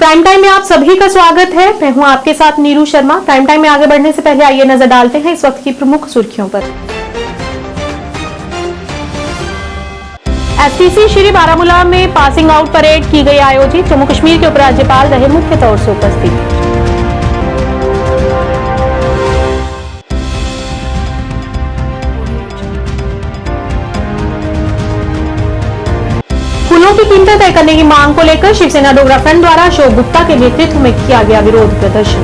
Prime time में आप सभी का स्वागत है। मैं हूं आपके साथ नीरू शर्मा। प्राइम टाइम में आगे बढ़ने से पहले आइए नजर डालते हैं इस वक्त की प्रमुख सुर्खियों पर। एसटीसी श्री बारामूला में पासिंग आउट परेड की गई आयोजित। जम्मू कश्मीर के उपराज्यपाल रहे मुख्य तौर से उपस्थित। फूलों की कीमतें तय करने की मांग को लेकर शिवसेना डोगरा फ्रंट द्वारा अशोक गुप्ता के नेतृत्व में किया गया विरोध प्रदर्शन।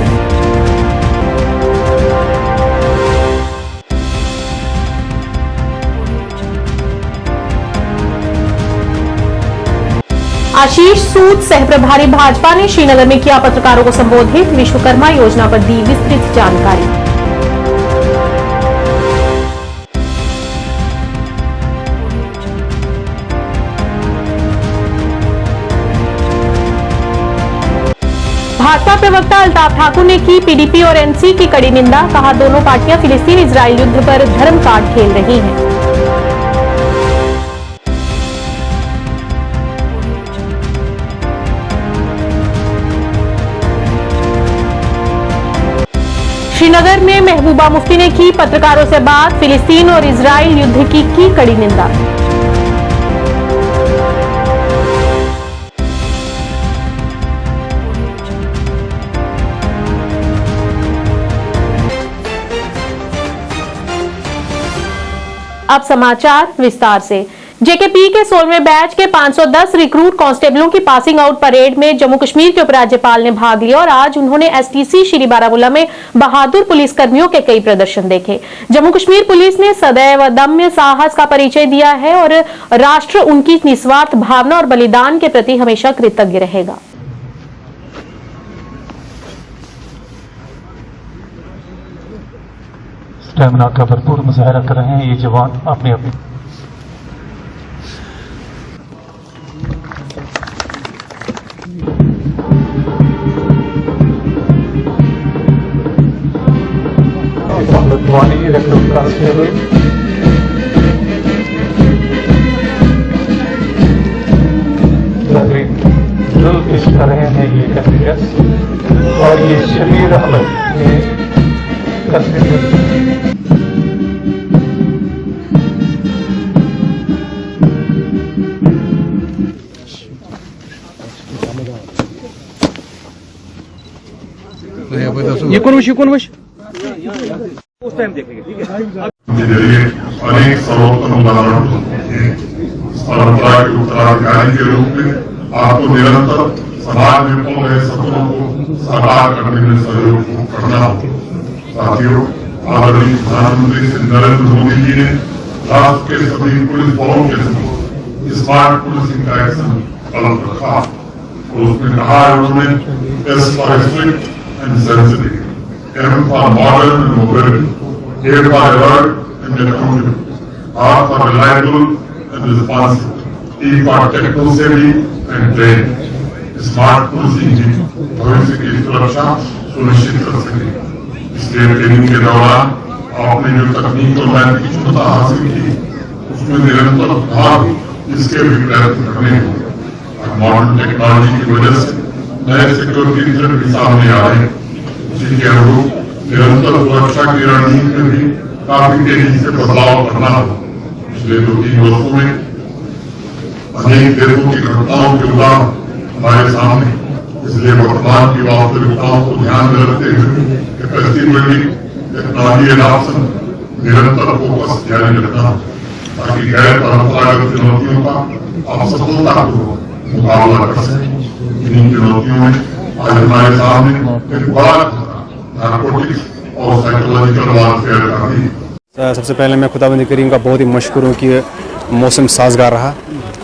आशीष सूद सह प्रभारी भाजपा ने श्रीनगर में किया पत्रकारों को संबोधित। विश्वकर्मा योजना पर दी विस्तृत जानकारी। भाजपा प्रवक्ता अल्ताफ ठाकुर ने की पीडीपी और एनसी की कड़ी निंदा। कहा दोनों पार्टियां फिलिस्तीन इजराइल युद्ध पर धर्म कार्ड खेल रही हैं। श्रीनगर में महबूबा मुफ्ती ने की पत्रकारों से बात। फिलिस्तीन और इजराइल युद्ध की कड़ी निंदा। अब समाचार विस्तार से। जेकेपी के 16वें बैच के 510 रिक्रूट कांस्टेबलों की पासिंग आउट परेड में जम्मू कश्मीर के उपराज्यपाल ने भाग लिया और आज उन्होंने एसटीसी श्री बारामूला में बहादुर पुलिस कर्मियों के कई प्रदर्शन देखे। जम्मू कश्मीर पुलिस ने सदैव अदम्य साहस का परिचय दिया है और राष्ट्र उनकी निस्वार्थ भावना और बलिदान के प्रति हमेशा कृतज्ञ रहेगा। स्टैमिना का भरपूर मुजाहरा कर रहे हैं ये जवान अपने अपने। पेश कर रहे हैं ये कैंडिडेट्स और ये शबीर अहमद ये कौन वश उस टाइम देखेंगे। ठीक है, अनेक सर्वोत्तम उदाहरण परंपरा के उत्तराधिकारी के रूप में आपको निरंतर समाज में पल रहे सपनों को साकार करने में सहयोग करना होगा। साथियों, आदरणीय प्रधानमंत्री श्री नरेंद्र मोदी जी ने राष्ट्र के सभी पुलिस बलों के साथ स्मार्ट पुलिसिंग का एक्शन कदम रखा और उसमें कहा है उन्होंने S for strict and sensitive, M for modern and mobility, A for alert and accountable, R for reliable and responsive, T for technical savvy and trained. Smart policing ही भविष्य की सुरक्षा सुनिश्चित कर सके। इसलिए ट्रेनिंग के दौरान आपने जो तकनीक और नैतिक क्षमता हासिल की उसमें निरंतर सुधार इसके भी प्रयत्न करने होंगे। मॉडर्न टेक्नोलॉजी की वजह से नए सिक्योरिटी थ्रेट भी सामने आ रहे हैं, जिनके अनुरूप निरंतर सुरक्षा की रणनीति में भी काफी तेजी से बदलाव करना होगा। पिछले 2-3 वर्षों में अनेक देशों की घटनाओं के उदाहरण हमारे सामने, इसलिए वर्तमान की वास्तविकताओं को ध्यान में रखते हुए कैपेसिटी बिल्डिंग, टेक्नोलॉजी एडॉप्शन निरंतर फोकस जारी रखना ताकि गैर परंपरागत चुनौतियों का आप सफलतापूर्वक मुकाबला कर सकें। इन चुनौतियों में आज हमारे सामने एक बड़ा नारकोटिक्स और साइकोलॉजिकल वारफेयर का भी। सबसे पहले मैं खुदावंद करीम का बहुत ही मशकूर हूँ कि मौसम साजगार रहा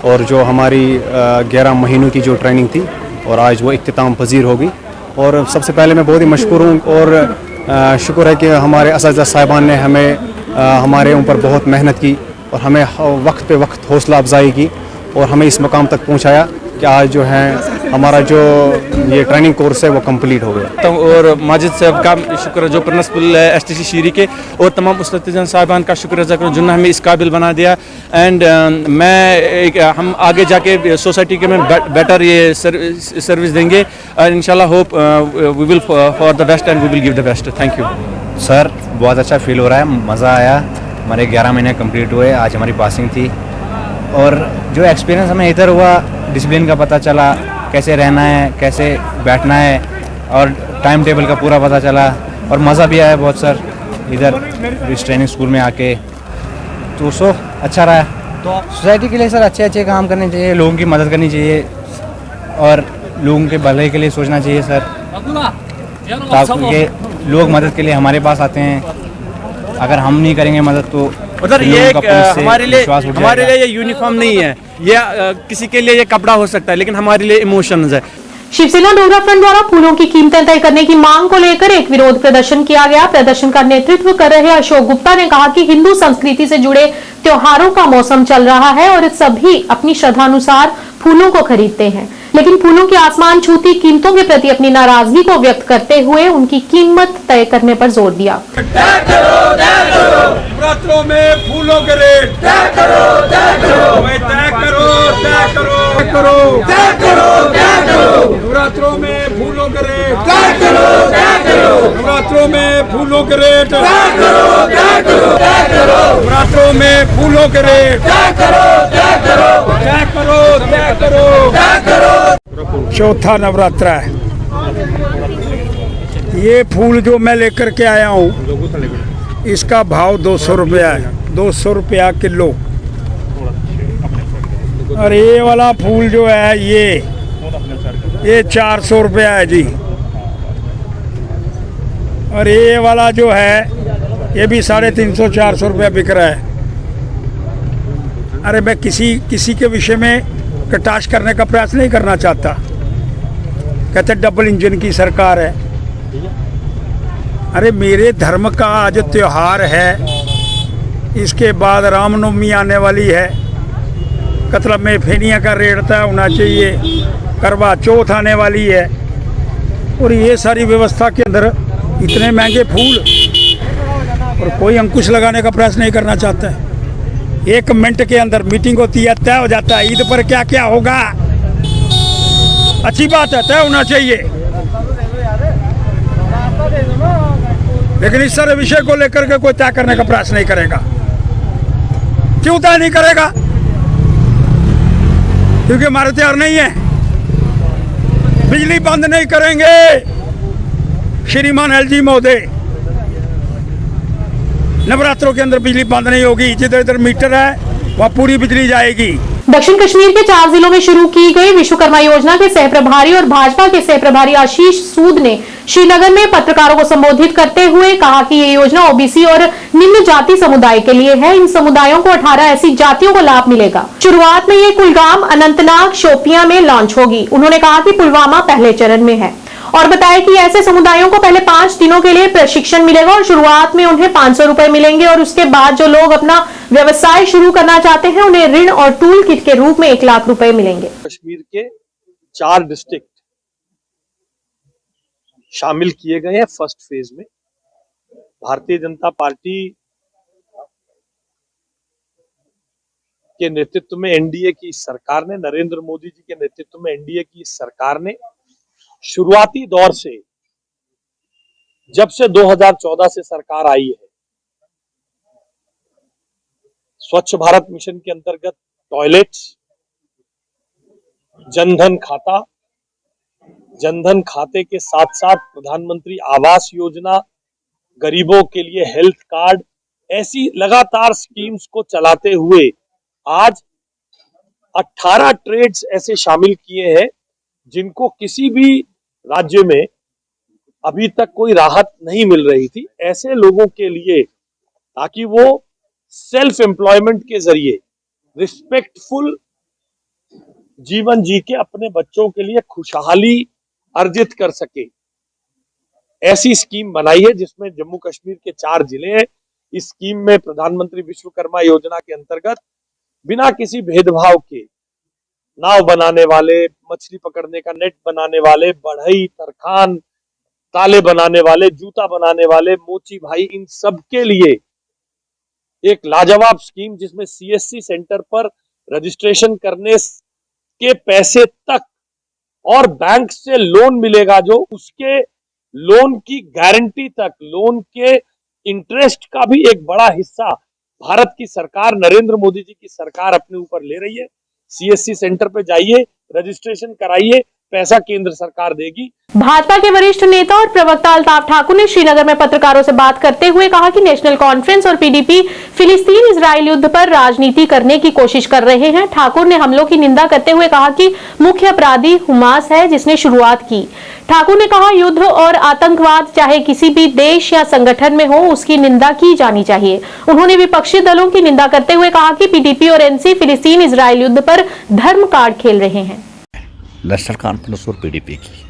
और जो हमारी 11 महीनों की जो ट्रेनिंग थी और आज वो इख्तिताम पजीर होगी। और सबसे पहले मैं बहुत ही मशकूर हूँ और शुक्र है कि हमारे असातिज़ा साहिबान ने हमें हमारे ऊपर बहुत मेहनत की और हमें वक्त पे वक्त हौसला अफजाई की और हमें इस मकाम तक पहुँचाया। कि आज जो है हमारा जो ये ट्रेनिंग कोर्स है वो कंप्लीट हो गया। और माजिद साहब का शुक्र जो प्रिंसिपल है STC शीरी के, और तमाम उस्ताद साहिबान का शुक्र अदा करूँ जिन्होंने हमें इस काबिल बना दिया। एंड हम आगे जाके सोसाइटी के में बेटर ये सर्विस देंगे और इंशाल्लाह hope we will for the best and we will give the best. Thank you sir, बहुत अच्छा फील हो रहा है, मज़ा आया। हमारे 11 महीने कंप्लीट हुए, आज हमारी पासिंग थी और जो एक्सपीरियंस हमें इधर हुआ, डिसिप्लिन का पता चला, कैसे रहना है, कैसे बैठना है और टाइम टेबल का पूरा पता चला और मज़ा भी आया बहुत सर इधर इस ट्रेनिंग स्कूल में आके। तो अच्छा रहा। तो सोसाइटी के लिए सर अच्छे अच्छे काम करने चाहिए, लोगों की मदद करनी चाहिए और लोगों के भलाई के लिए सोचना चाहिए सर, ताकि लोग मदद के लिए हमारे पास आते हैं। अगर हम नहीं करेंगे मदद तो उधर ये हमारे लिए ये यूनिफॉर्म नहीं है, ये किसी के लिए ये कपड़ा हो सकता है, लेकिन हमारे लिए इमोशंस है। शिवसेना डोगरा फ्रंट द्वारा फूलों की कीमतें तय करने की मांग को लेकर एक विरोध प्रदर्शन किया गया। प्रदर्शन का नेतृत्व कर रहे अशोक गुप्ता ने कहा कि हिंदू संस्कृति से जुड़े त्योहारों का मौसम चल रहा है और सभी अपनी श्रद्धानुसार फूलों को खरीदते हैं, लेकिन फूलों की आसमान छूती कीमतों के प्रति अपनी नाराजगी को व्यक्त करते हुए उनकी कीमत तय करने पर जोर दिया। नवरात्रों में फूलों के रेट तय करो, तय करो, तय करो, तय करो, तय करो, तय करो, तय करो। नवरात्रों में फूलों के रेट तय करो, तय करो। नवरात्रों में फूलों के रेट तय करो, तय करो, तय करो। नवरात्रों में फूलों के रेट तय करो, तय करो, तय करो, तय करो, तय करो। चौथा नवरात्रा है। ये फूल जो मैं लेकर के आया हूँ, इसका भाव 200 रुपया है, 200 रुपया किलो। और ये वाला फूल जो है ये 400 रुपया है जी। और ये वाला जो है ये भी 350 400 रुपया बिक रहा है। अरे मैं किसी के विषय में कटाक्ष करने का प्रयास नहीं करना चाहता। कहते डबल इंजन की सरकार है। अरे मेरे धर्म का आज त्योहार है, इसके बाद रामनवमी आने वाली है, मतलब में फेनिया का रेट तय होना चाहिए, करवा चौथ आने वाली है और ये सारी व्यवस्था के अंदर इतने महंगे फूल और कोई अंकुश लगाने का प्रयास नहीं करना चाहता है। 1 मिनट के अंदर मीटिंग होती है, तय हो जाता है ईद पर क्या क्या होगा। अच्छी बात है, तय होना चाहिए, लेकिन इस सारे विषय को लेकर के कोई तय करने का प्रयास नहीं करेगा। क्यों तय नहीं करेगा? क्योंकि हमारे त्योहार नहीं है। बिजली बंद नहीं करेंगे श्रीमान LG महोदय। नवरात्रों के अंदर बिजली बंद नहीं होगी। जिधर इधर मीटर है वहाँ पूरी बिजली जाएगी। दक्षिण कश्मीर के 4 जिलों में शुरू की गई विश्वकर्मा योजना के सह प्रभारी और भाजपा के सह प्रभारी आशीष सूद ने श्रीनगर में पत्रकारों को संबोधित करते हुए कहा कि ये योजना OBC और निम्न जाति समुदाय के लिए है। इन समुदायों को 18 ऐसी जातियों को लाभ मिलेगा। शुरुआत में ये कुलगाम, अनंतनाग, शोपियां में लॉन्च होगी। उन्होंने कहा कि पुलवामा पहले चरण में है और बताया कि ऐसे समुदायों को पहले 5 दिनों के लिए प्रशिक्षण मिलेगा और शुरुआत में उन्हें 500 रुपए मिलेंगे और उसके बाद जो लोग अपना व्यवसाय शुरू करना चाहते हैं उन्हें ऋण और टूल किट के रूप में 1 लाख रुपए मिलेंगे। कश्मीर के 4 डिस्ट्रिक्ट शामिल किए गए हैं फर्स्ट फेज में। भारतीय जनता पार्टी के नेतृत्व में एनडीए की सरकार ने, नरेंद्र मोदी जी के नेतृत्व में एनडीए की सरकार ने शुरुआती दौर से, जब से 2014 से सरकार आई है, स्वच्छ भारत मिशन के अंतर्गत टॉयलेट्स, जनधन खाता, जनधन खाते के साथ साथ प्रधानमंत्री आवास योजना, गरीबों के लिए हेल्थ कार्ड, ऐसी लगातार स्कीम्स को चलाते हुए आज 18 ट्रेड्स ऐसे शामिल किए हैं जिनको किसी भी राज्य में अभी तक कोई राहत नहीं मिल रही थी। ऐसे लोगों के लिए, ताकि वो सेल्फ एम्प्लॉयमेंट के जरिए रिस्पेक्टफुल जीवन जी के अपने बच्चों के लिए खुशहाली अर्जित कर सके, ऐसी स्कीम बनाई है जिसमें जम्मू कश्मीर के 4 जिले हैं। इस स्कीम में प्रधानमंत्री विश्वकर्मा योजना के अंतर्गत बिना किसी भेदभाव के नाव बनाने वाले, मछली पकड़ने का नेट बनाने वाले, बढ़ई, तरखान, ताले बनाने वाले, जूता बनाने वाले, मोची भाई, इन सब के लिए एक लाजवाब स्कीम जिसमें सीएससी सेंटर पर रजिस्ट्रेशन करने के पैसे तक और बैंक से लोन मिलेगा जो उसके लोन की गारंटी तक, लोन के इंटरेस्ट का भी एक बड़ा हिस्सा भारत की सरकार, नरेंद्र मोदी जी की सरकार अपने ऊपर ले रही है। सीएससी सेंटर पे जाइए, रजिस्ट्रेशन कराइए, पैसा केंद्र सरकार देगी। भाजपा के वरिष्ठ नेता और प्रवक्ता अल्ताफ ठाकुर ने श्रीनगर में पत्रकारों से बात करते हुए कहा कि नेशनल कॉन्फ्रेंस और पीडीपी फिलिस्तीन इजराइल युद्ध पर राजनीति करने की कोशिश कर रहे हैं। ठाकुर ने हमलों की निंदा करते हुए कहा कि मुख्य अपराधी हमास है जिसने शुरुआत की। ठाकुर ने कहा युद्ध और आतंकवाद चाहे किसी भी देश या संगठन में हो, उसकी निंदा की जानी चाहिए। उन्होंने विपक्षी दलों की निंदा करते हुए कहा कि पीडीपी और एनसी फिलिस्तीन इजराइल युद्ध पर धर्म कार्ड खेल रहे हैं। नेशनल कॉन्फ्रेंस और पीडीपी की,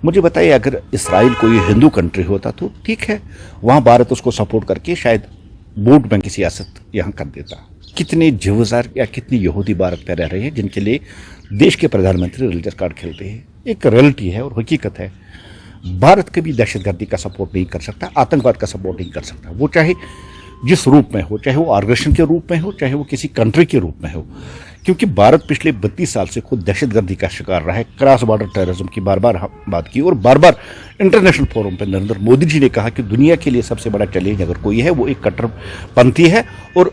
मुझे बताइए, अगर इसराइल कोई हिंदू कंट्री होता तो ठीक है, वहां भारत उसको सपोर्ट करके शायद वोट बैंक की सियासत यहां कर देता। कितने जीवजार या कितने यहूदी भारत में रह रहे हैं जिनके लिए देश के प्रधानमंत्री रिलीजियस कार्ड खेलते हैं। एक रियलिटी है और हकीकत है। भारत कभी दहशतगर्दी का सपोर्ट नहीं कर सकता, आतंकवाद का सपोर्ट नहीं कर सकता, वो चाहे जिस रूप में हो, चाहे वो ऑर्गेनाइजेशन के रूप में हो, चाहे वो किसी कंट्री के रूप में हो, क्योंकि भारत पिछले 32 साल से खुद दहशतगर्दी का शिकार रहा है। क्रॉस बॉर्डर टेररिज्म की बार बार बात की और बार बार इंटरनेशनल फोरम पर नरेंद्र मोदी जी ने कहा कि दुनिया के लिए सबसे बड़ा चैलेंज अगर कोई है वो एक कट्टरपंथी है और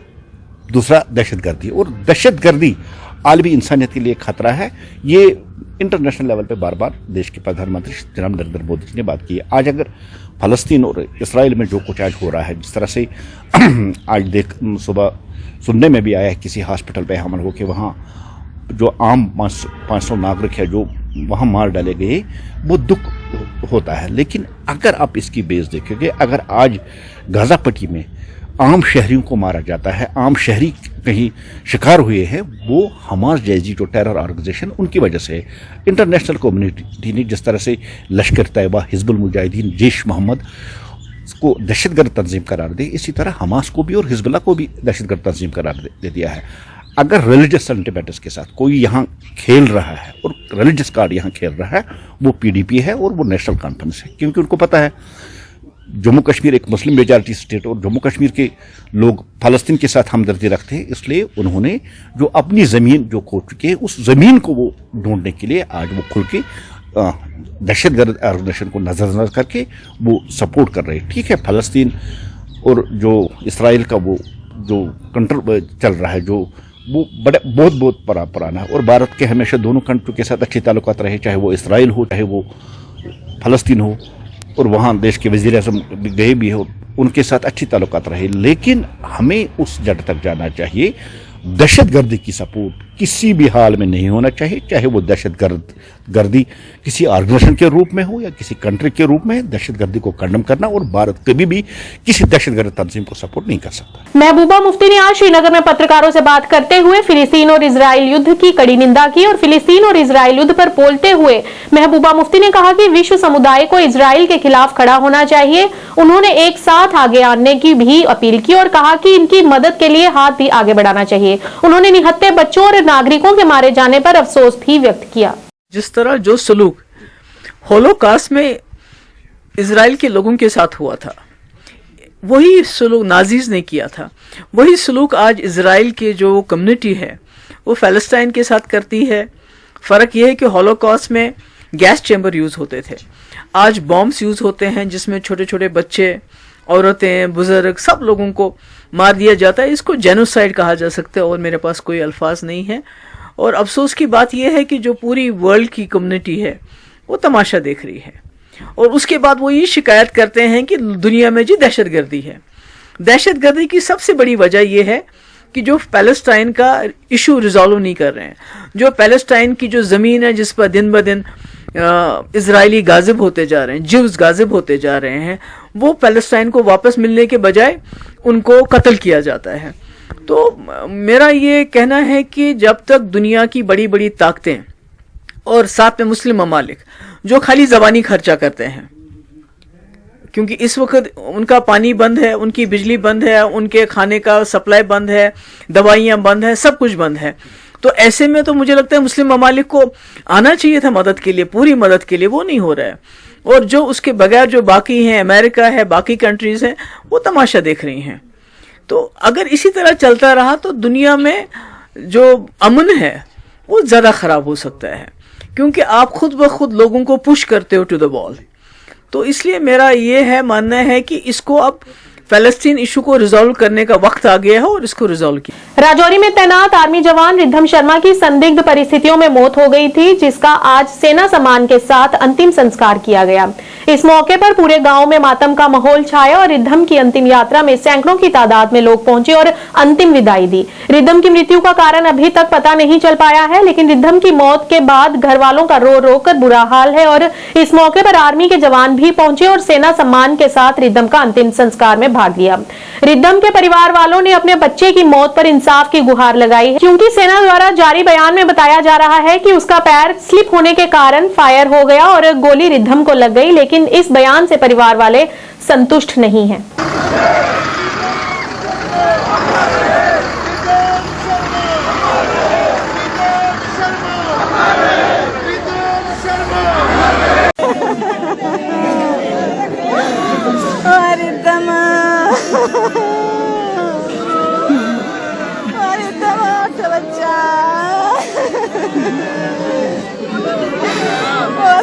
दूसरा दहशतगर्दी। और दहशतगर्दी आलमी इंसानियत के लिए खतरा है। ये इंटरनेशनल लेवल पे बार बार देश के प्रधानमंत्री जनाब नरेंद्र मोदी जी ने बात की है। आज अगर फलस्तीन और इसराइल में जो कुछ आज हो रहा है, जिस तरह से आज सुबह सुनने में भी आया है किसी हॉस्पिटल पे हमला हो के वहाँ जो आम 500 नागरिक है जो वहाँ मार डाले गए, वो दुख होता है। लेकिन अगर आप इसकी बेस देखेंगे, अगर आज गाजा पट्टी में आम शहरियों को मारा जाता है, आम शहरी कहीं शिकार हुए हैं, वो हमास जैसी जो टेरर ऑर्गेनाइजेशन उनकी वजह से इंटरनेशनल कम्युनिटी ने जिस तरह से लश्कर तैयबा, हिजबुल मुजाहिदीन, जैश मोहम्मद को दहशतगर्द तंजीम करार दे, इसी तरह हमास को भी और हिजबुल्ला को भी दहशतगर्द तंजीम करार दे दिया है। अगर रिलीजियस सेंटिमेंट्स के साथ कोई यहाँ खेल रहा है और रिलीजियस कार्ड यहाँ खेल रहा है, वो पीडीपी है और वो नेशनल कॉन्फ्रेंस है, क्योंकि उनको पता है जम्मू कश्मीर एक मुस्लिम मेजॉरिटी स्टेट और जम्मू कश्मीर के लोग फलस्तीन के साथ हमदर्दी रखते हैं, इसलिए उन्होंने जो अपनी ज़मीन जो खो चुके हैं उस ज़मीन को वो ढूंढने के लिए आज वो खुल के दहशतगर्द ऑर्गेनाइजेशन को नजरअंदाज करके वो सपोर्ट कर रहे हैं। ठीक है, फलस्तीन और जो इसराइल का वो जो कंट्रोल चल रहा है, जो वो बहुत पुराना है और भारत के हमेशा दोनों कंट्री के साथ अच्छे ताल्लुकात रहे, चाहे वो इसराइल हो चाहे वो फलस्तीन हो, और वहाँ देश के वज़ीर आज़म गए भी हो, उनके साथ अच्छी ताल्लुकात रहे। लेकिन हमें उस जड़ तक जाना चाहिए, दहशतगर्दी की सपोर्ट किसी भी हाल में नहीं होना चाहिए, चाहे वो दहशतगर्दी किसी ऑर्गेनाइजेशन के रूप में हो या किसी कंट्री के रूप में। दहशतगर्दी को कंडम करना और भारत कभी भी किसी दहशतगर्द तंजीम को सपोर्ट नहीं कर सकता। महबूबा मुफ्ती ने आज श्रीनगर में पत्रकारों से बात करते हुए फिलिस्तीन और इजराइल युद्ध की कड़ी निंदा की और फिलिस्तीन और इजराइल युद्ध पर बोलते हुए महबूबा मुफ्ती ने कहा कि विश्व समुदाय को इजराइल के खिलाफ खड़ा होना चाहिए। उन्होंने एक साथ आगे आने की भी अपील की और कहा कि इनकी मदद के लिए हाथ भी आगे बढ़ाना चाहिए। उन्होंने निहत्थे बच्चों और नागरिकों के मारे जाने पर अफसोस भी व्यक्त किया। जिस तरह जो सलूक होलोकास्ट में इजराइल के लोगों के साथ हुआ था, वही सलूक नाजीज ने किया था, वही सलूक आज इजराइल के जो कम्युनिटी है वो फ़लस्तीन के साथ करती है। फ़र्क यह है कि होलोकास्ट में गैस चैम्बर यूज़ होते थे, आज बॉम्ब्स यूज़ होते हैं जिसमें छोटे छोटे बच्चे, औरतें, बुजुर्ग, सब लोगों को मार दिया जाता है। इसको जेनोसाइड कहा जा सकता है और मेरे पास कोई अल्फाज नहीं है। और अफसोस की बात यह है कि जो पूरी वर्ल्ड की कम्युनिटी है वो तमाशा देख रही है और उसके बाद वो ये शिकायत करते हैं कि दुनिया में जी दहशतगर्दी है। दहशतगर्दी की सबसे बड़ी वजह यह है कि जो पैलेस्टाइन का इशू रिजॉल्व नहीं कर रहे हैं, जो पैलेस्टाइन की जो ज़मीन है जिस पर दिन ब दिन इजरायली गाजिब होते जा रहे हैं, जिव्स गाजिब होते जा रहे हैं, वो पैलेस्टाइन को वापस मिलने के बजाय उनको कत्ल किया जाता है। तो मेरा ये कहना है कि जब तक दुनिया की बड़ी बड़ी ताकतें और साथ में मुस्लिम ममालिक जो खाली ज़बानी खर्चा करते हैं, क्योंकि इस वक्त उनका पानी बंद है, उनकी बिजली बंद है, उनके खाने का सप्लाई बंद है, दवाइयाँ बंद है, सब कुछ बंद है, तो ऐसे में तो मुझे लगता है मुस्लिम ममालिक को आना चाहिए था मदद के लिए, पूरी मदद के लिए, वो नहीं हो रहा है। और जो उसके बगैर जो बाकी हैं, अमेरिका है, बाकी कंट्रीज हैं, वो तमाशा देख रही हैं। तो अगर इसी तरह चलता रहा तो दुनिया में जो अमन है वो ज़्यादा ख़राब हो सकता है, क्योंकि आप खुद ब खुद लोगों को पुश करते हो टू द वॉल। तो इसलिए मेरा ये है मानना है कि इसको अब फलस्तीन इशू को रिजॉल्व करने का वक्त आ गया है और इसको रिजॉल्व किया। राजौरी में तैनात आर्मी जवान रिद्धम शर्मा की संदिग्ध परिस्थितियों में मौत हो गई थी, जिसका आज सेना सम्मान के साथ अंतिम संस्कार किया गया। इस मौके पर पूरे गांव में मातम का माहौल छाया और रिद्धम की अंतिम यात्रा में सैकड़ों की तादाद में लोग पहुंचे और अंतिम विदाई दी। रिद्धम की मृत्यु का कारण अभी तक पता नहीं चल पाया है, लेकिन रिद्धम की मौत के बाद घर वालों का रो रो कर बुरा हाल है और इस मौके पर आर्मी के जवान भी पहुंचे और सेना सम्मान के साथ रिद्धम का अंतिम संस्कार में भाग लिया। रिद्धम के परिवार वालों ने अपने बच्चे की मौत पर इंसाफ की गुहार लगाई है, क्योंकि सेना द्वारा जारी बयान में बताया जा रहा है कि उसका पैर स्लिप होने के कारण फायर हो गया और गोली रिद्धम को लग गई, लेकिन इस बयान से परिवार वाले संतुष्ट नहीं हैं।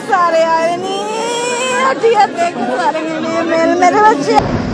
सारे आए नहीं सारे मेरे बच्चे।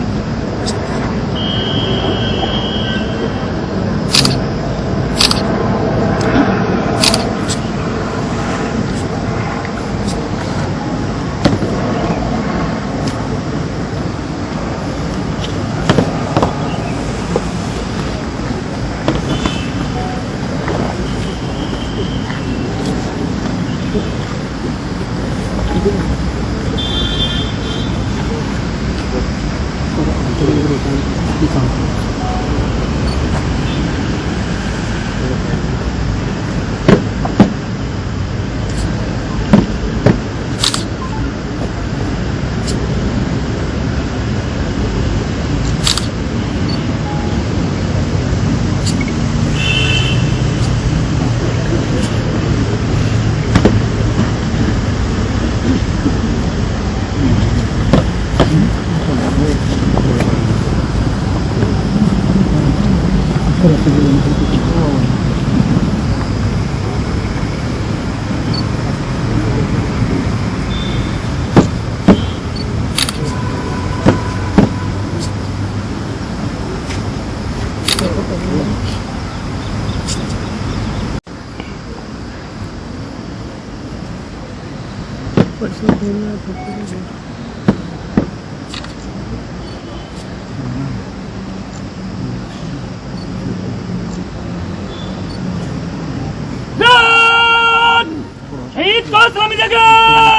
शहीद को सलामी जगह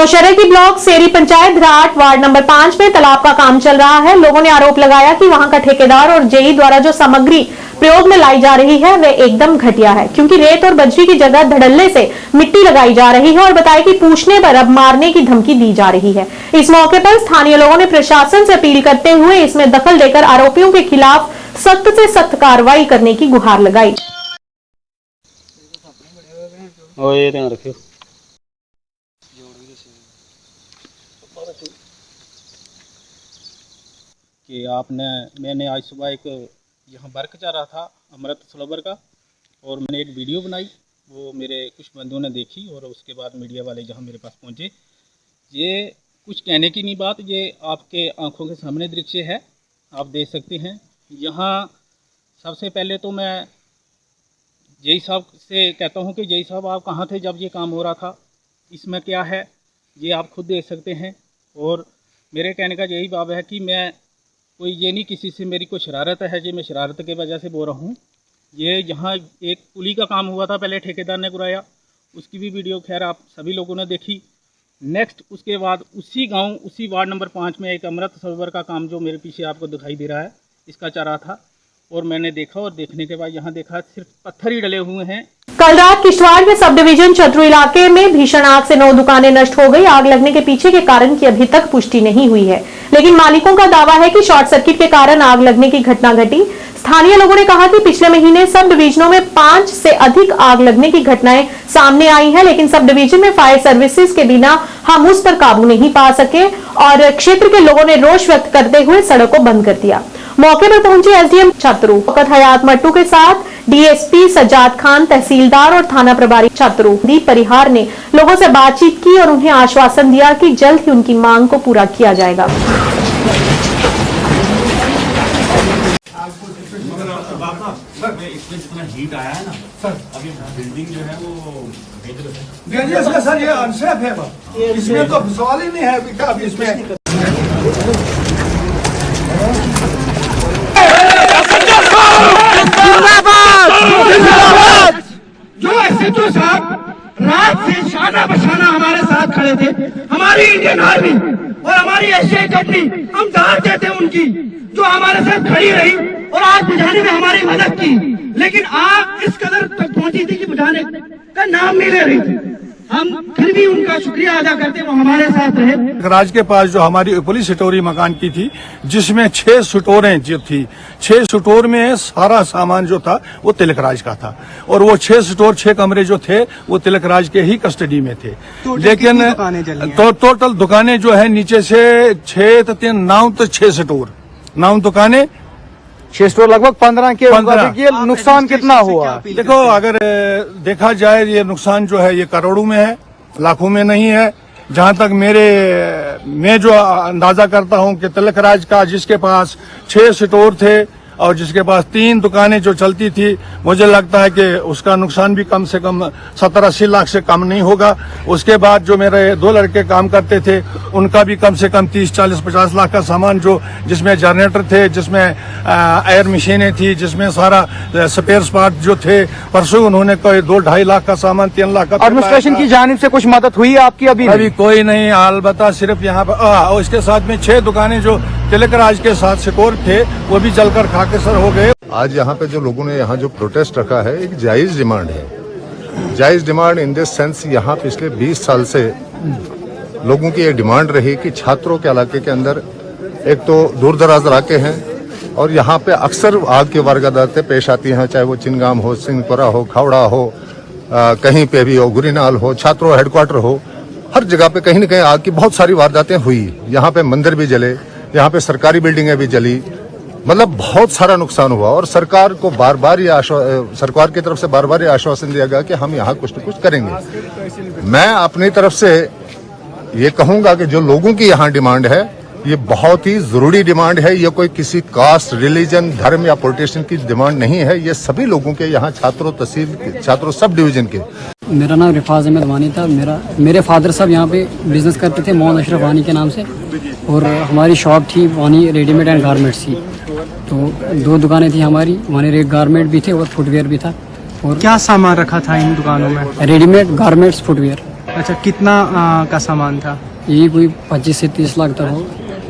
नौशहरा की ब्लॉक सेरी पंचायत घराट वार्ड नंबर 5 में तालाब का काम चल रहा है। लोगों ने आरोप लगाया कि वहां का ठेकेदार और जेई द्वारा जो सामग्री प्रयोग में लाई जा रही है वह एकदम घटिया है, क्योंकि रेत और बजरी की जगह धड़ल्ले से मिट्टी लगाई जा रही है और बताया कि पूछने पर अब मारने की धमकी दी जा रही है। इस मौके पर स्थानीय लोगों ने प्रशासन से अपील करते हुए इसमें दखल देकर आरोपियों के खिलाफ सख्त से सख्त कार्रवाई करने की गुहार लगाई। कि मैंने आज सुबह एक यहाँ वर्क चल रहा था अमृत सरोवर का, और मैंने एक वीडियो बनाई, वो मेरे कुछ बंधुओं ने देखी और उसके बाद मीडिया वाले जहाँ मेरे पास पहुँचे। ये कुछ कहने की नहीं बात, ये आपके आंखों के सामने दृश्य है, आप देख सकते हैं। यहाँ सबसे पहले तो मैं जेई साहब से कहता हूँ कि जेई साहब आप कहाँ थे जब ये काम हो रहा था, इसमें क्या है ये आप खुद देख सकते हैं। और मेरे कहने का यही भाव है कि मैं कोई ये नहीं किसी से मेरी कोई शरारत है जी, मैं शरारत की वजह से बोल रहा हूँ। ये यहाँ एक पुली का काम हुआ था, पहले ठेकेदार ने कराया, उसकी भी वीडियो खैर आप सभी लोगों ने देखी। नेक्स्ट उसके बाद उसी गांव उसी वार्ड नंबर 5 में एक अमृत सरोवर का काम जो मेरे पीछे आपको दिखाई दे रहा है इसका चल रहा था, और मैंने देखा और देखने के बाद यहाँ देखा सिर्फ पत्थर ही डले हुए हैं। कल रात किश्तवाड़ के सब डिवीजन चतरू इलाके में भीषण आग से 9 दुकानें नष्ट हो गई। आग लगने के पीछे के कारण की अभी तक पुष्टि नहीं हुई है, लेकिन मालिकों का दावा है कि शॉर्ट सर्किट के कारण आग लगने की घटना घटी। स्थानीय लोगों ने कहा कि पिछले महीने सब डिवीजनों में 5 से अधिक आग लगने की घटनाएं सामने आई हैं, लेकिन सब डिवीजन में फायर सर्विसेज के बिना हम उस पर काबू नहीं पा सके और क्षेत्र के लोगों ने रोष व्यक्त करते हुए सड़क को बंद कर दिया। मौके पर पहुंचे एसडीएम छतरू वक्त हयात मट्टू के साथ डीएसपी सज्जाद खान, तहसीलदार और थाना प्रभारी छतरू दीप परिहार ने लोगों से बातचीत की और उन्हें आश्वासन दिया कि जल्द ही उनकी मांग को पूरा किया जाएगा। इसमें जितना हीट आया है ना सर, अभी बिल्डिंग जो है वो सर ये अनसेफ है, इसमें तो सवाल ही नहीं है अभी इसमें। जो एसएचओ साहब रात से शाना बशाना हमारे साथ खड़े थे, हमारी इंडियन आर्मी और हमारी एशियाई कंपनी, हम जानते थे उनकी, जो हमारे साथ खड़ी रही और आग बुझाने में हमारी मदद की, लेकिन आग इस कदर तक पहुंची थी कि बुझाने का नाम नहीं ले रही थी। हम फिर भी उनका शुक्रिया अदा करते, वो हमारे साथ रहे। राज के पास जो हमारी पुलिस स्टोरी मकान की थी, जिसमें 6 स्टोरें जो थी, 6 स्टोर में सारा सामान जो था वो तिलक राज का था, और वो 6 स्टोर 6 कमरे जो थे वो तिलक राज के ही कस्टडी में थे। लेकिन तो टोटल दुकानें जो है नीचे से 6 तो 3 9 तो 6 स्टोर 9 दुकानें 6 स्टोर लगभग 15 के नुकसान कितना हुआ? देखो अगर देखा जाए ये नुकसान जो है ये करोड़ों में है, लाखों में नहीं है। जहां तक मैं जो अंदाजा करता हूं कि तिलक राज का जिसके पास 6 स्टोर थे और जिसके पास 3 दुकानें जो चलती थी, मुझे लगता है कि उसका नुकसान भी कम से कम 70-80 लाख से कम नहीं होगा। उसके बाद जो मेरे 2 लड़के काम करते थे उनका भी कम से कम 30-40-50 लाख का सामान, जो जिसमें जनरेटर थे, जिसमें एयर मशीनें थी, जिसमें सारा स्पेयर पार्ट जो थे, परसों उन्होंने कोई 2-2.5 लाख का सामान 3 लाख का। एडमिनिस्ट्रेशन की जानिब से कुछ मदद हुई आपकी? अभी कोई नहीं, अलबत्ता सिर्फ यहाँ पर और इसके साथ में 6 दुकानें जो तिलक राज के साथ स्टोर थे वो भी जलकर खाकेसर हो गए। आज यहाँ पे जो लोगों ने यहाँ जो प्रोटेस्ट रखा है एक जायज डिमांड है। जायज डिमांड इन दिस सेंस, यहाँ पिछले 20 साल से लोगों की एक डिमांड रही कि छात्रों के इलाके के अंदर एक तो दूर दराज इलाके हैं और यहाँ पे अक्सर आग की वारदातें पेश आती हैं, चाहे वो चिनगाम हो, सिंहपुरा हो, खावड़ा हो, कहीं पे भी हो, गुरीनाल हो, छात्रों हेडक्वार्टर हो, हर जगह पे कहीं न कहीं आग की बहुत सारी वारदातें हुई। यहाँ पे मंदिर भी जले, यहाँ पे सरकारी बिल्डिंगें भी जली, मतलब बहुत सारा नुकसान हुआ। और सरकार को सरकार की तरफ से बार बार ये आश्वासन दिया गया कि हम यहाँ कुछ न कुछ करेंगे। मैं अपनी तरफ से ये कहूंगा कि जो लोगों की यहाँ डिमांड है ये बहुत ही जरूरी डिमांड है। ये कोई किसी कास्ट, रिलीजन, धर्म या पॉलिटिशियन की डिमांड नहीं है। ये सभी लोगों के यहाँ छात्रों, तहसील छात्रों, सब डिवीजन के। मेरा नाम रिफाज अहमद वानी था। मेरे फादर साहब यहाँ पे बिजनेस करते थे मोहम्मद अशरफ वानी के नाम से, और हमारी शॉप थी वानी रेडीमेड एंड गारमेंट्स की। तो 2 दुकानें थी हमारी, वानी गारमेंट भी थे और फुटवेयर भी था। और क्या सामान रखा था इन दुकानों में? Readymade garments, footwear. अच्छा, कितना का सामान था? ये कोई 25 से 30 लाख तक हो।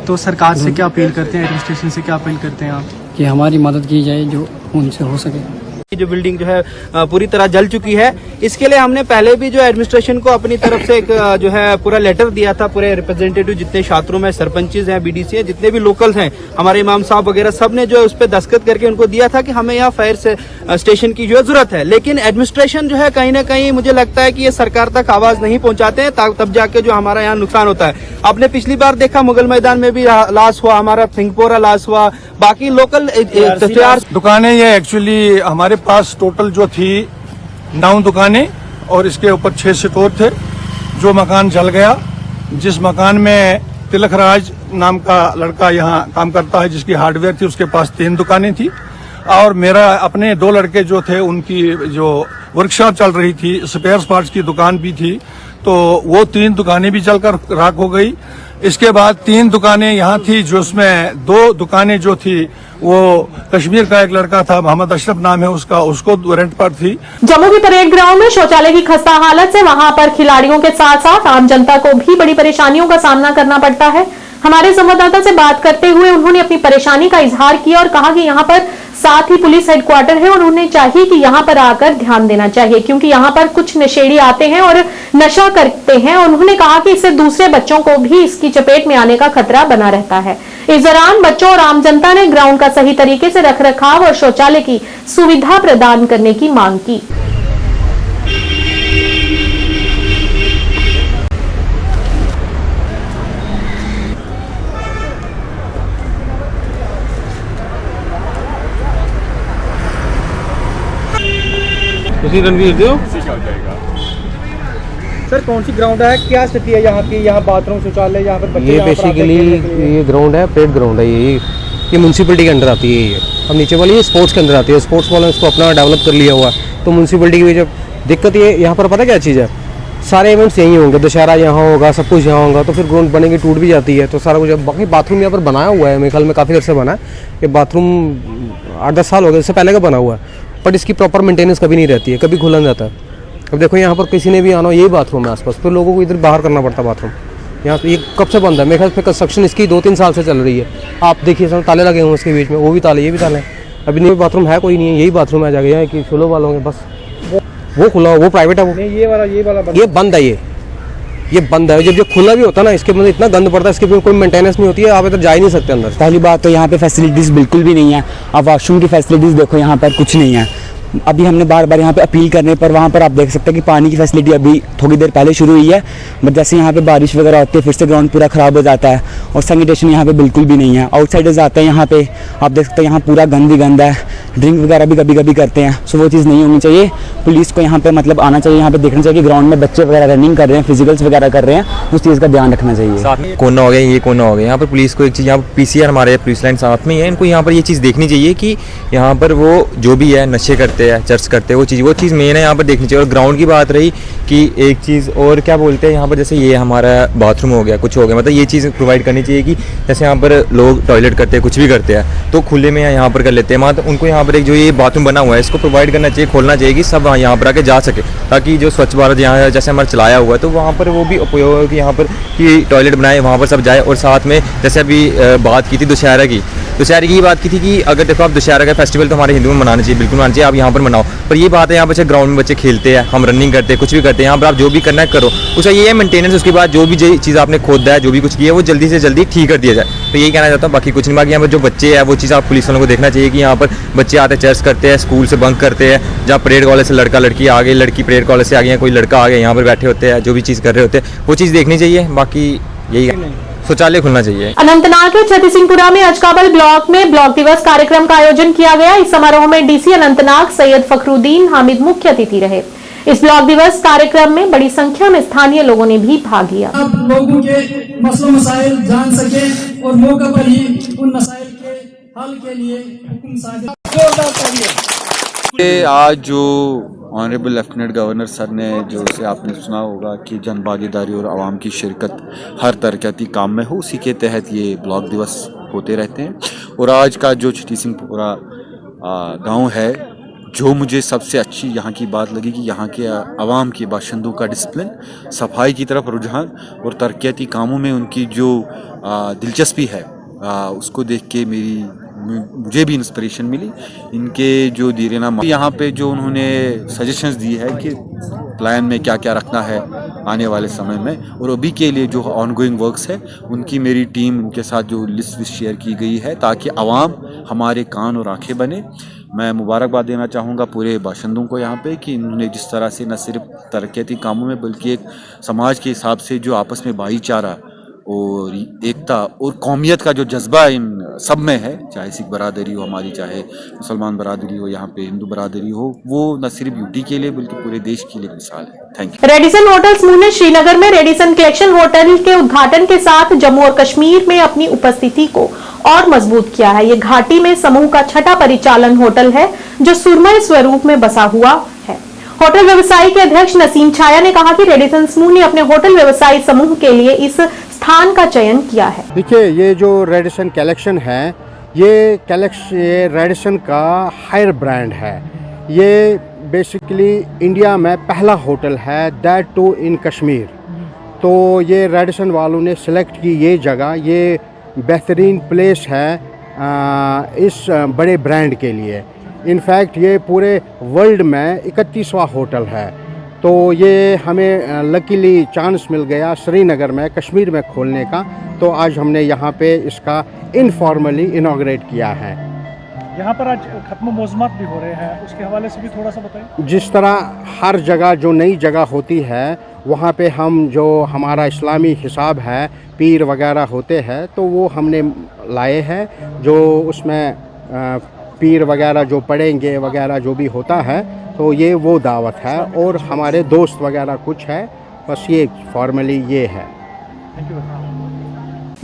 तो सरकार से क्या अपील करते हैं, एडमिनिस्ट्रेशन से क्या अपील करते हैं आप? कि हमारी मदद की जाए जो उनसे हो सके। जो बिल्डिंग जो है पूरी तरह जल चुकी है, इसके लिए हमने पहले भी जो एडमिनिस्ट्रेशन को अपनी तरफ से एक जो है पूरा लेटर दिया था। पूरे रिप्रेजेंटेटिव जितने छात्रों में सरपंचेज हैं, बीडीसी हैं, जितने भी लोकल्स हैं, हमारे इमाम साहब वगैरह सब ने जो है उस पर दस्तखत करके उनको दिया था कि हमें यहाँ फायर से स्टेशन की जो है जरूरत है। लेकिन एडमिनिस्ट्रेशन जो है कहीं ना कहीं मुझे लगता है कि ये सरकार तक आवाज नहीं पहुंचाते हैं, तब जाके जो हमारा यहाँ नुकसान होता है। आपने पिछली बार देखा मुगल मैदान में भी लॉस हुआ, हमारा सिंहपोरा लॉस हुआ, बाकी लोकल दुकानें ये एक्चुअली हमारे पास टोटल जो थी 9 दुकानें और इसके ऊपर 6 स्टोर थे। जो मकान जल गया, जिस मकान में तिलक राज नाम का लड़का यहाँ काम करता है, जिसकी हार्डवेयर थी, उसके पास 3 दुकानें थी। और मेरा अपने 2 लड़के जो थे, उनकी जो वर्कशॉप चल रही थी, स्पेयर पार्ट्स की दुकान भी थी, तो वो 3 दुकानें भी जलकर राख हो गई। इसके बाद 3 दुकानें यहाँ थी, जो उसमें 2 दुकानें जो थी वो कश्मीर का एक लड़का था, मोहम्मद अशरफ नाम है उसका, उसको रेंट पर थी। जम्मू की परेड ग्राउंड में शौचालय की खस्ता हालत से वहां पर खिलाड़ियों के साथ साथ आम जनता को भी बड़ी परेशानियों का सामना करना पड़ता है। हमारे संवाददाता से बात करते हुए उन्होंने अपनी परेशानी का इजहार किया और कहा कि यहाँ पर साथ ही पुलिस हेडक्वार्टर है और उन्हें चाहिए कि यहाँ पर आकर ध्यान देना चाहिए, क्योंकि यहाँ पर कुछ नशेड़ी आते हैं और नशा करते हैं। और उन्होंने कहा कि इससे दूसरे बच्चों को भी इसकी चपेट में आने का खतरा बना रहता है। इस दौरान बच्चों और आम जनता ने ग्राउंड का सही तरीके से रखरखाव और शौचालय की सुविधा प्रदान करने की मांग की। रणवीर दो सर, कौन सी ग्राउंड है, क्या स्थिति है यहाँ की? यहाँ बाथरूम, शौचालय, यहाँ पर बच्चे ये बेसिकली ये ग्राउंड है, परेड ग्राउंड है। ये म्यूनसिपलिटी के अंडर आती है। ये अब नीचे वाली ये स्पोर्ट्स के अंदर आती है। स्पोर्ट्स वालों ने इसको अपना डेवलप कर लिया हुआ, तो म्यूनसिपलिटी की जब दिक्कत ये यहाँ पर पता क्या चीज़ है, सारे इवेंट्स यहीं होंगे, दशहरा यहाँ होगा, सब कुछ यहाँ होगा, तो फिर ग्राउंड बनेगी, टूट भी जाती है, तो सारा कुछ। बाकी बाथरूम यहाँ पर बनाया हुआ है, मेरे ख्याल में काफ़ी देर से बना है ये बाथरूम, 8-10 साल हो गए, इससे पहले का बना हुआ है, बट इसकी प्रॉपर मेंटेनेंस कभी नहीं रहती है, कभी खुला नहीं जाता है। अब देखो यहाँ पर किसी ने भी आना हो, यही बाथरूम है आसपास, फिर लोगों को इधर बाहर करना पड़ता बाथरूम। यहाँ ये कब से बंद है? मेरे ख्याल से कंस्ट्रक्शन इसकी 2-3 साल से चल रही है। आप देखिए सब ताले लगे हुए इसके बीच में, वो भी ताले, ये भी ताले। अभी नहीं बाथरूम है, कोई नहीं है, यही बाथरूम है जाके यहाँ कि फ्लो वालों के बस वो खुला हो, वो प्राइवेट है, वो ये बंद है, ये बंद है। जब खुला भी होता है ना, इसके मतलब इतना गंद पड़ता है, इसके कोई मेंटेनेंस नहीं होती है, आप इधर जा ही नहीं सकते अंदर। पहली बात तो यहाँ पे फैसिलिटीज़ बिल्कुल भी नहीं है। आप वॉशरूम की फैसिलिटीज़ देखो, यहाँ पर कुछ नहीं है। अभी हमने बार बार यहाँ पे अपील करने पर वहाँ पर आप देख सकते हैं कि पानी की फैसिलिटी अभी थोड़ी देर पहले शुरू हुई है, बट जैसे यहाँ पे बारिश वगैरह होती है फिर से ग्राउंड पूरा ख़राब हो जाता है और सैनिटेशन यहाँ पे बिल्कुल भी नहीं है। आउटसाइडर्स आते हैं यहाँ पे, आप देख सकते हैं यहाँ पूरा गंद ही गंद है, ड्रिंक वगैरह भी कभी कभी करते हैं। सो वो चीज़ नहीं होनी चाहिए। पुलिस को यहाँ पे मतलब आना चाहिए, यहाँ पे देखना चाहिए कि ग्राउंड में बच्चे वगैरह रनिंग कर रहे हैं, फिजिकल्स वगैरह कर रहे हैं, उस चीज़ का ध्यान रखना चाहिए। कोना हो गया, ये कोना हो गया, यहाँ पर पुलिस को एक चीज़, यहाँ पर पीसीआर हमारे पुलिस लाइन साथ में ही है, इनको यहाँ पर ये चीज़ देखनी चाहिए कि यहाँ पर वो जो भी है नशे करते हैं, चर्च करते हैं, वो चीज़ मेन है यहाँ पर देखनी चाहिए। और ग्राउंड की बात रही कि एक चीज़ और क्या बोलते हैं यहाँ पर, जैसे ये हमारा बाथरूम हो गया, कुछ हो गया, मतलब ये चीज़ प्रोवाइड करनी चाहिए कि जैसे यहाँ पर लोग टॉयलेट करते हैं, कुछ भी करते हैं तो खुले में यहाँ पर कर लेते हैं, मतलब उनको यहाँ पर एक जो ये बाथरूम बना हुआ है इसको प्रोवाइड करना चाहिए, खोलना चाहिए कि सब यहाँ पर आके जा सके, ताकि जो स्वच्छ भारत यहाँ जैसे हमारा चलाया हुआ है तो वहाँ पर वो भी उपयोग हो कि यहाँ पर कि टॉयलेट बनाए, वहाँ पर सब जाए। और साथ में जैसे अभी बात की थी दशहरा की बात की थी कि अगर देखो आप दशहरा का फेस्टिवल तो हमारे हिंदू में मनाना चाहिए, बिल्कुल मनाना चाहिए, आप यहाँ पर मनाओ, पर ये बात है यहाँ पर ग्राउंड में बच्चे खेलते हैं, हम रनिंग करते हैं, कुछ भी करते हैं, यहाँ पर आप जो भी करना है करो, उसका ये है मेंटेनेंस। उसके बाद जो भी चीज़ आपने खोदा है, जो भी कुछ किया है वो जल्दी से जल्दी ठीक कर दिया जाए, तो यही कहना चाहता हूँ। बाकी कुछ नहीं, बाकी यहाँ पर जो बच्चे हैं वो चीज़ आप पुलिस वालों को देखना चाहिए कि यहाँ पर बच्चे आते चर्च करते हैं, स्कूल से बंक करते हैं, जहाँ परेड कॉलेज से लड़का लड़की आ गई, लड़की परेड कॉलेज से आ गई, कोई लड़का आ गया, यहाँ पर बैठे होते हैं, जो भी चीज़ कर रहे होते हैं वो चीज़ देखनी चाहिए। बाकी यही शौचालय खुलना चाहिए। अनंतनाग के छती सिंहपुरा में अचकाबल ब्लॉक में ब्लॉक दिवस कार्यक्रम का आयोजन किया गया। इस समारोह में डीसी अनंतनाग सैयद फखरुद्दीन हामिद मुख्य अतिथि रहे। इस ब्लॉक दिवस कार्यक्रम में बड़ी संख्या में स्थानीय लोगों ने भी भाग लिया। आप लोगों के मसलों मसाइल जान सके और मौके पर ही उन मसाइल के हल के लिए हुक्म साजिश। आज जो ऑनरेबल लेफ्टिनेंट गवर्नर सर ने जो से आपने सुना होगा कि जन भागीदारी और आवाम की शिरकत हर तरक्याती काम में हो, उसी के तहत ये ब्लॉक दिवस होते रहते हैं। और आज का जो छठी सिंहपुरा गाँव है जो मुझे सबसे अच्छी यहाँ की बात लगी कि यहाँ के आवाम के बाशिंदों का डिसिप्लिन, सफाई की तरफ रुझान और तरक्याती कामों में उनकी जो दिलचस्पी है, उसको देख के मुझे भी इंस्पिरेशन मिली। इनके जो दीरेना यहाँ पे जो उन्होंने सजेशंस दी है कि प्लान में क्या क्या रखना है आने वाले समय में, और अभी के लिए जो ऑनगोइंग वर्क्स है उनकी मेरी टीम उनके साथ जो लिस्ट शेयर की गई है ताकि आवाम हमारे कान और आंखें बने। मैं मुबारकबाद देना चाहूँगा पूरे बाशिंदों को यहाँ पे कि इन्होंने जिस तरह से न सिर्फ तरक्याती कामों में बल्कि एक समाज के हिसाब से जो आपस में भाईचारा और एकता और कौमियत का जो जज्बा इन सब में है, चाहे सिख बरादरी हो हमारी, चाहे मुसलमान बरादरी हो, यहाँ पे हिंदू बरादरी हो, वो न सिर्फ यूटी के लिए बल्कि पूरे देश के लिए मिसाल है। Thank you. रेडिसन होटल समूह ने श्रीनगर में रेडिसन कलेक्शन होटल के उद्घाटन के साथ जम्मू और कश्मीर में अपनी उपस्थिति को और मजबूत किया है। ये घाटी में समूह का छठा परिचालन होटल है जो सुरमई स्वरूप में बसा हुआ है। होटल व्यवसायी के अध्यक्ष नसीम छाया ने कहा कि रेडिसन समूह ने अपने होटल व्यवसायी समूह के लिए इस स्थान का चयन किया है। देखिए, ये जो रेडिसन कलेक्शन है, ये रेडिसन का हायर ब्रांड है। ये बेसिकली इंडिया में पहला होटल है, दैट टू इन कश्मीर। तो ये रेडिसन वालों ने सिलेक्ट की ये जगह, ये बेहतरीन प्लेस है इस बड़े ब्रांड के लिए। इनफैक्ट ये पूरे वर्ल्ड में 31वां होटल है। तो ये हमें लकीली चांस मिल गया श्रीनगर में, कश्मीर में खोलने का। तो आज हमने यहाँ पे इसका इनफॉर्मली इनॉग्रेट किया है। यहाँ पर आज खत्म मौसमात भी हो रहे हैं, उसके हवाले से भी थोड़ा सा बताएं। जिस तरह हर जगह जो नई जगह होती है वहाँ पे हम जो हमारा इस्लामी हिसाब है, पीर वगैरह होते हैं, तो वो हमने लाए हैं। जो उसमें पीर वगैरह जो पढ़ेंगे वगैरह जो भी होता है, तो ये वो दावत है। और हमारे दोस्त वगैरह कुछ है, बस ये फॉर्मली ये है।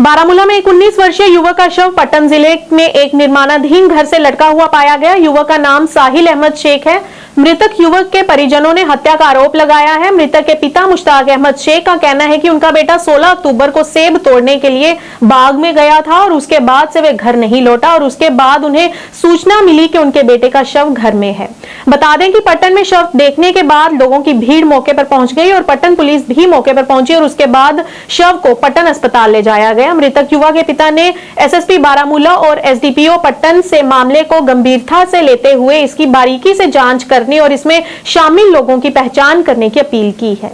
बारामूला में एक 19 वर्षीय युवक का शव पट्टन जिले में एक निर्माणाधीन घर से लटका हुआ पाया गया। युवक का नाम साहिल अहमद शेख है। मृतक युवक के परिजनों ने हत्या का आरोप लगाया है। मृतक के पिता मुश्ताक अहमद शेख का कहना है कि उनका बेटा 16 अक्टूबर को सेब तोड़ने के लिए बाग में गया था और उसके बाद से वे घर नहीं लौटा और उसके बाद उन्हें सूचना मिली कि उनके बेटे का शव घर में है। बता दें कि पट्टन में शव देखने के बाद लोगों की भीड़ मौके पर पहुंच गई और पट्टन पुलिस भी मौके पर पहुंची और उसके बाद शव को पट्टन अस्पताल ले जाया गया। मृतक युवक के पिता ने एसएसपी बारामूला और एसडीपीओ पट्टन से मामले को गंभीरता से लेते हुए इसकी बारीकी से जांच करने और इसमें शामिल लोगों की पहचान करने की अपील की है।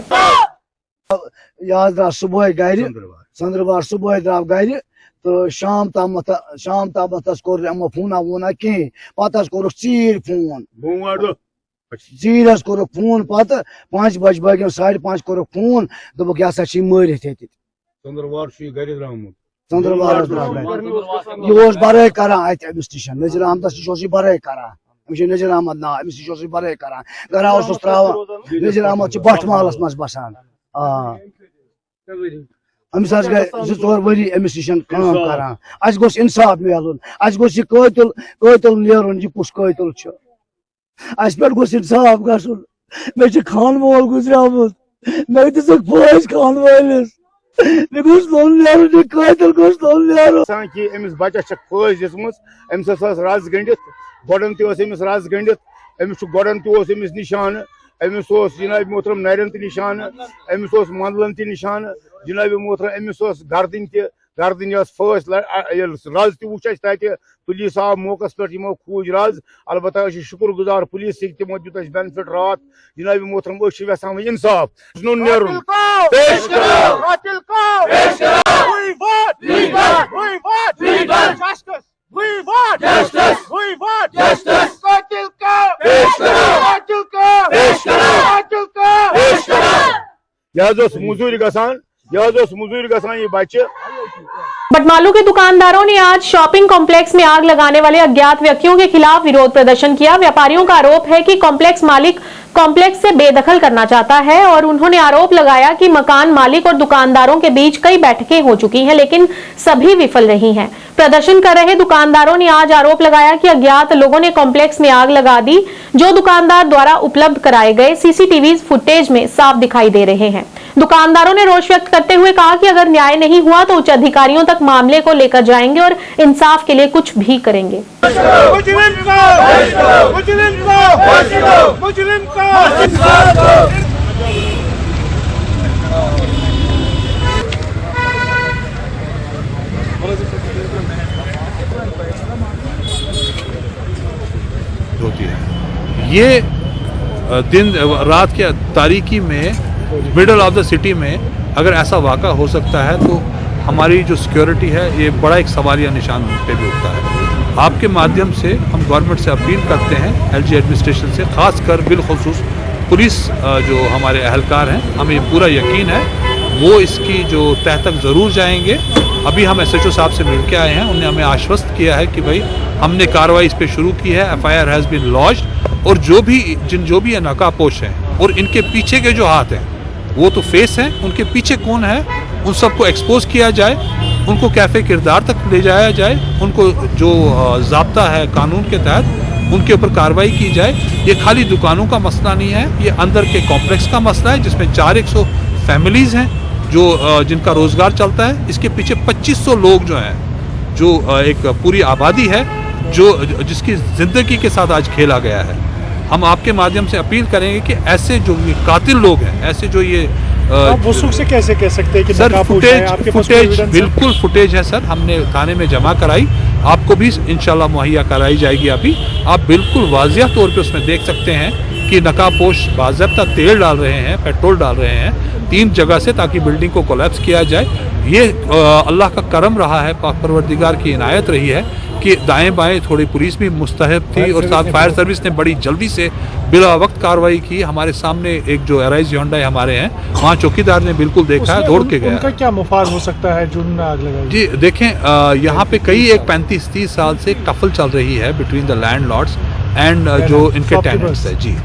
सुबह चंद्रवार सुबह द्राव गर तो शाम तम कोर फोना वोना कहें पत कोर चीर कोर फोन पत 5 बज बगे 5:30 कोर फोन दोक यह मरित चंद्रवार यह बरे कर अमिस नश नजीर अहमदस नश बरे कर नजीर अहमद ना अमिस नश बरे कर गरा त्रा नजीर अहमद बट महलस मज बसान अमिस गए 2-4 वरी अमिस नश काम करान अस गोस इंसाफ मिलुन अस गोस कतल नेरुन यह कुस कतल अस पे गोस इंसाफ गसुन मे खान मोल गुजरामुत मे दिसक फाज खान वालिस बच्चस फाज दिसम अमिस रज गंडित गोडन तमिस रज गंडित अमिस गोडन तमिस निशान अमिस जनाब मोहतरम नरन निशान अमिस मंदलन निशान जनाब मोहतरम अमिस गर्दन फस रज तुच तक पुलिस आव मौकस पे खूज रज अलबत्ता शुक्र गुजार पुलिस तमो दित बेनिफिट रात जनाब मोहतरम यहां इंसाफ नेरुन मजूरी गसान ये बच्चे। बटमालू के दुकानदारों ने आज शॉपिंग कॉम्प्लेक्स में आग लगाने वाले अज्ञात व्यक्तियों के खिलाफ विरोध प्रदर्शन किया। व्यापारियों का आरोप है कि कॉम्प्लेक्स मालिक कॉम्प्लेक्स से बेदखल करना चाहता है और उन्होंने आरोप लगाया कि मकान मालिक और दुकानदारों के बीच कई बैठकें हो चुकी हैं लेकिन सभी विफल रही हैं। प्रदर्शन कर रहे दुकानदारों ने आज आरोप लगाया कि अज्ञात लोगों ने कॉम्प्लेक्स में आग लगा दी, जो दुकानदार द्वारा उपलब्ध कराए गए सीसीटीवी फुटेज में साफ दिखाई दे रहे हैं। दुकानदारों ने रोष व्यक्त करते हुए कहा कि अगर न्याय नहीं हुआ तो उच्च अधिकारियों तक मामले को लेकर जाएंगे और इंसाफ के लिए कुछ भी करेंगे। मुजरिम को होती है। ये दिन रात के तारीकी में मिडल ऑफ द सिटी में अगर ऐसा वाक़ा हो सकता है तो हमारी जो सिक्योरिटी है ये बड़ा एक सवालिया निशान उन पे भी उठता है। आपके माध्यम से हम गवर्नमेंट से अपील करते हैं, एलजी एडमिनिस्ट्रेशन से, ख़ास कर बिलखुसूस पुलिस जो हमारे अहलकार हैं, हमें ये पूरा यकीन है वो इसकी जो तह तक ज़रूर जाएंगे। अभी हम एसएचओ साहब से मिल के आए हैं, उन्होंने हमें आश्वस्त किया है कि भाई हमने कार्रवाई इस पर शुरू की है, एफआईआर हैज़ बीन लॉन्च्ड, और जो भी ये नकाबपोश हैं और इनके पीछे के जो हाथ हैं वो तो फेस हैं, उनके पीछे कौन है उन सबको एक्सपोज किया जाए, उनको कैफे किरदार तक ले जाया जाए, उनको जो ज़ाब्ता है कानून के तहत उनके ऊपर कार्रवाई की जाए। ये खाली दुकानों का मसला नहीं है, ये अंदर के कॉम्प्लेक्स का मसला है जिसमें 400 फैमिलीज़ हैं जो जिनका रोज़गार चलता है। इसके पीछे 2500 लोग जो हैं, जो एक पूरी आबादी है जो जिसकी ज़िंदगी के साथ आज खेला गया है। हम आपके माध्यम से अपील करेंगे कि ऐसे जो ये कातिल लोग हैं, ऐसे जो ये आप वसूख से कैसे कह सकते हैं कि सर फुटेज है? बिल्कुल फुटेज है सर, हमने थाने में जमा कराई, आपको भी इंशाल्लाह मुहैया कराई जाएगी। अभी आप बिल्कुल वाज़िया तौर पे उसमें देख सकते हैं कि नकाबपोश बाज़ाब्ता तेल डाल रहे हैं, पेट्रोल डाल रहे हैं 3 जगह से, ताकि बिल्डिंग को कोलैप्स किया जाए। ये अल्लाह का करम रहा है, पाक परवरदिगार की इनायत रही है कि दाएं बाएं थोड़ी पुलिस भी मुस्तहब थी और साथ फायर सर्विस ने बड़ी जल्दी से बिला वक्त कार्रवाई की। हमारे सामने एक जो एराइज होंडा हमारे हैं, वहाँ चौकीदार ने बिल्कुल देखा है, दौड़ के गया। उनका क्या मुफाद हो सकता है जून में आग लगाई? जी देखें, यहाँ पे कई एक 35-30 साल से टफल चल रही है बिटवीन द लैंडलॉर्ड्स एंड जो इनके टेनेंट्स है जी,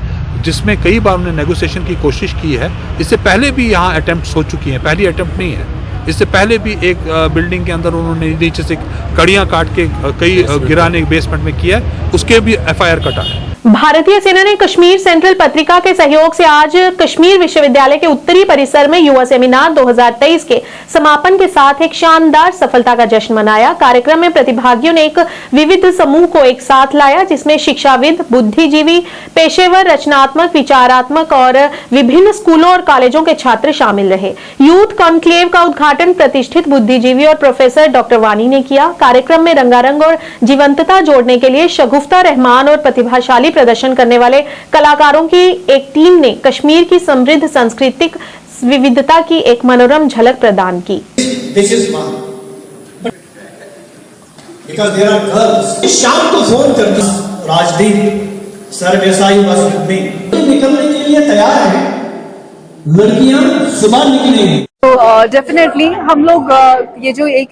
जिसमें कई बार उन्होंने नेगोशिएशन की कोशिश की है। इससे पहले भी यहाँ अटेम्प्ट हो चुकी हैं, पहली अटेम्प्ट नहीं है। इससे पहले भी एक बिल्डिंग के अंदर उन्होंने नीचे से कड़ियाँ काट के कई गिराने बेसमेंट में किया है, उसके भी एफआईआर कटा है। भारतीय सेना ने कश्मीर सेंट्रल पत्रिका के सहयोग से आज कश्मीर विश्वविद्यालय के उत्तरी परिसर में युवा सेमिनार 2023 के समापन के साथ एक शानदार सफलता का जश्न मनाया। कार्यक्रम में प्रतिभागियों ने एक विविध समूह को एक साथ लाया, जिसमें शिक्षाविद, बुद्धिजीवी, पेशेवर, रचनात्मक, विचारात्मक और विभिन्न स्कूलों और कॉलेजों के छात्र शामिल रहे। यूथ कॉन्क्लेव का उद्घाटन प्रतिष्ठित बुद्धिजीवी और प्रोफेसर डॉक्टर वानी ने किया। कार्यक्रम में रंगारंग और जीवंतता जोड़ने के लिए शगुफ्ता रहमान और प्रतिभाशाली प्रदर्शन करने वाले कलाकारों की एक टीम ने कश्मीर की समृद्ध सांस्कृतिक विविधता की एक मनोरम झलक प्रदान की। शाम को फोन कर राजदीप सर वैसाई निकलने के लिए तैयार है, लड़कियां सुबह निकलेंगी। तो डेफिनेटली हम लोग ये जो एक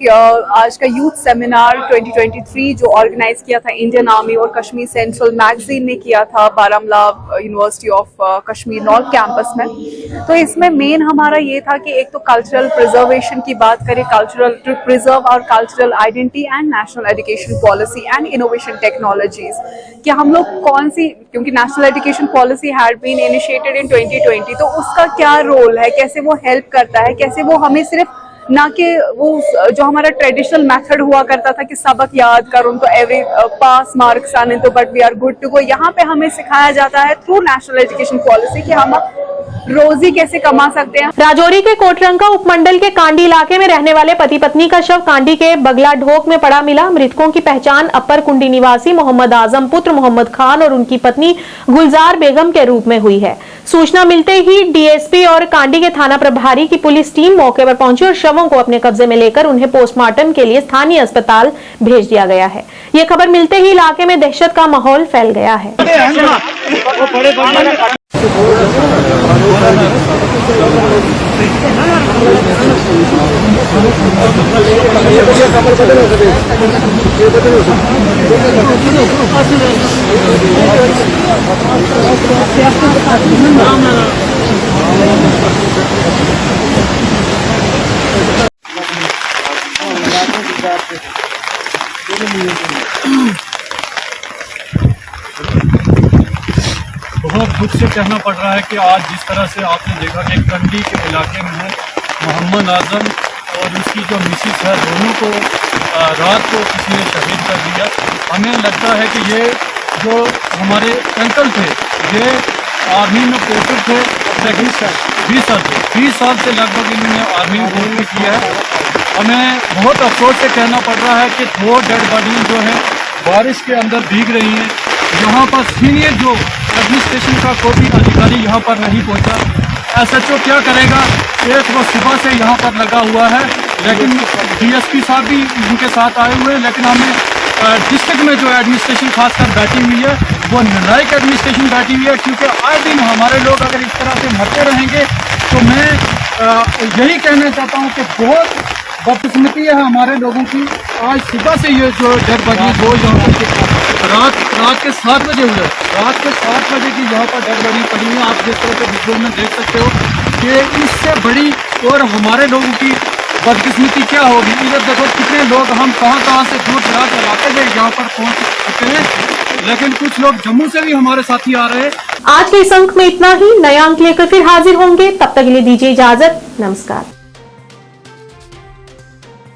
आज का यूथ सेमिनार 2023 जो ऑर्गेनाइज किया था इंडियन आर्मी और कश्मीर सेंट्रल मैगजीन ने किया था Baramulla university of Kashmir north campus में, तो इसमें मेन हमारा ये था कि एक तो कल्चरल प्रिजर्वेशन की बात करें, कल्चरल टू प्रिजर्व और cultural identity and national education policy and innovation technologies, कि हम लोग कौन सी, क्योंकि national education policy had been initiated in 2020, तो उसका क्या रोल है, कैसे वो हेल्प करता है, कैसे वो हमें सिर्फ ना कि वो जो हमारा ट्रेडिशनल मेथड हुआ करता था कि सबक याद करो तो एवरी पास मार्क्स आने तो but we are good to go, यहाँ पे हमें सिखाया जाता है थ्रू नेशनल एजुकेशन पॉलिसी कि हम रोजी कैसे कमा सकते हैं। राजौरी के कोटरंका उपमंडल के कांडी इलाके में रहने वाले पति पत्नी का शव कांडी के बगला ढोक में पड़ा मिला। मृतकों की पहचान अपर कुंडी निवासी मोहम्मद आजम पुत्र मोहम्मद खान और उनकी पत्नी गुलजार बेगम के रूप में हुई है। सूचना मिलते ही डीएसपी और कांडी के थाना प्रभारी की पुलिस टीम मौके पर पहुंची और शवों को अपने कब्जे में लेकर उन्हें पोस्टमार्टम के लिए स्थानीय अस्पताल भेज दिया गया है। ये खबर मिलते ही इलाके में दहशत का माहौल फैल गया है। बहुत दुख से कहना पड़ रहा है कि आज जिस तरह से आपने देखा कि कंडी के इलाके में है मोहम्मद आजम और उसकी जो मिसिस है, दोनों को रात को किसी ने शहीद कर दिया। हमें लगता है कि ये जो हमारे अंकल थे, ये आर्मी में पोस्टेड थे 20 साल से लगभग इन्होंने आर्मी में पोस्टिंग किया है। हमें बहुत अफसोस से कहना पड़ रहा है कि 2 डेड बॉडी जो है बारिश के अंदर भीग रही हैं। यहाँ पर सीनियर जो एडमिनिस्ट्रेशन का कोई भी अधिकारी यहाँ पर नहीं पहुँचा। SHO क्या करेगा, एक वो सुबह से यहाँ पर लगा हुआ है, लेकिन DSP साहब भी इनके साथ आए हुए हैं, लेकिन हमें डिस्ट्रिक्ट में जो एडमिनिस्ट्रेशन खासकर बैठी हुई है वो निर्णायक एडमिनिस्ट्रेशन बैठी हुई है, क्योंकि आए दिन हमारे लोग अगर इस तरह से मरते रहेंगे तो मैं यही कहना चाहता हूँ कि बहुत बदकिस्मती है हमारे लोगों की। आज सुबह से ये जो डेड बॉडी वो यहाँ पर रात के 7 बजे हुए, रात के 7 बजे की यहाँ पर डेड बॉडी पड़ी है। आप जिस तरह से वीडियो में देख सकते हो कि इससे बड़ी और हमारे लोगों की बदकिस्मती क्या होगी। इधर देखो कितने लोग, हम कहाँ से दूर दराज इलाके से यहाँ पर पहुँच चुके हैं, लेकिन कुछ लोग जम्मू से भी हमारे साथी आ रहे हैं। आज के इस अंक में इतना ही। नया अंक लेकर फिर हाजिर होंगे, तब तक के लिए दीजिए इजाजत। नमस्कार।